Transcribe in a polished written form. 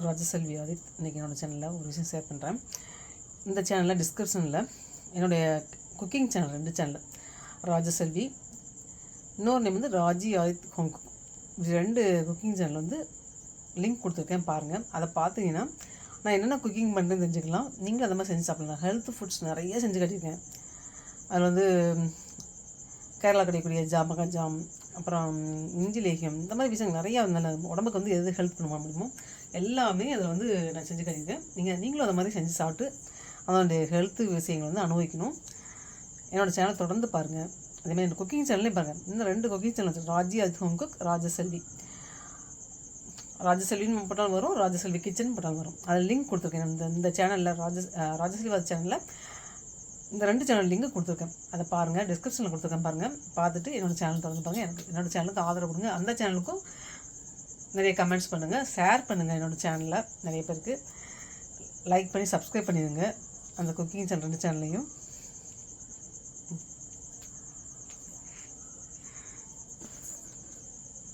ராஜசெல்வி ஆதித். இன்றைக்கி என்னோடய சேனலில் ஒரு விஷயம் ஷேர் பண்ணுறேன். இந்த சேனலில் டிஸ்கிரிப்ஷனில் என்னுடைய குக்கிங் சேனல் 2 சேனல், ராஜசெல்வி, இன்னொரு நேம் வந்து ராஜி ஆதித் ஹோம் குக். இது 2 குக்கிங் சேனல் வந்து லிங்க் கொடுத்துருக்கேன், பாருங்கள். அதை பார்த்தீங்கன்னா நான் என்னென்ன குக்கிங் பண்ணுறேன்னு தெரிஞ்சுக்கலாம். நீங்களும் அந்த மாதிரி செஞ்சு சாப்பிட்லாம். ஹெல்த் ஃபுட்ஸ் நிறைய செஞ்சு கட்டியிருக்கேன். அதில் வந்து கேரளா கிடைக்கக்கூடிய ஜாமக்காய் ஜாம், அப்புறம் இஞ்சி லேகியம், இந்த மாதிரி விஷயங்கள் நிறையா நல்ல உடம்புக்கு வந்து எது ஹெல்ப் பண்ண முடியுமோ எல்லாமே அதில் வந்து நான் செஞ்சு கட்டியிருக்கேன். நீங்களும் அதை மாதிரி செஞ்சு சாப்பிட்டு அதனுடைய ஹெல்த்து விஷயங்கள் வந்து அனுபவிக்கணும். என்னோடய சேனல் தொடர்ந்து பாருங்கள். அதேமாதிரி இந்த குக்கிங் சேனல்லையும் பாருங்கள். இன்னும் 2 cooking channel, Raji Aadhith home cook, Rajaselvi. ராஜசெல்வின்னு போட்டாலும் வரும், ராஜசெல்வி கிச்சன் போட்டாலும் வரும். அதில் லிங்க் கொடுத்துருக்கேன். இந்த சேனலில் ராஜசெல்வி சேனலில் இந்த 2 சேனல் லிங்க் கொடுத்துருக்கேன். அதை பாருங்கள், டிஸ்கிரிப்ஷனில் கொடுத்துருக்கேன், பாருங்கள். பார்த்துட்டு என்னோடய சேனல் தொடர்ந்து பாருங்கள். என்னோடய சேனலுக்கு ஆதரவு கொடுங்க. அந்த சேனலுக்கும் நிறைய கமெண்ட்ஸ் பண்ணுங்கள், ஷேர் பண்ணுங்கள். என்னோடய சேனலில் நிறைய பேருக்கு லைக் பண்ணி சப்ஸ்கிரைப் பண்ணிடுங்க. அந்த குக்கிங் சேனல் 2 சேனல்லையும்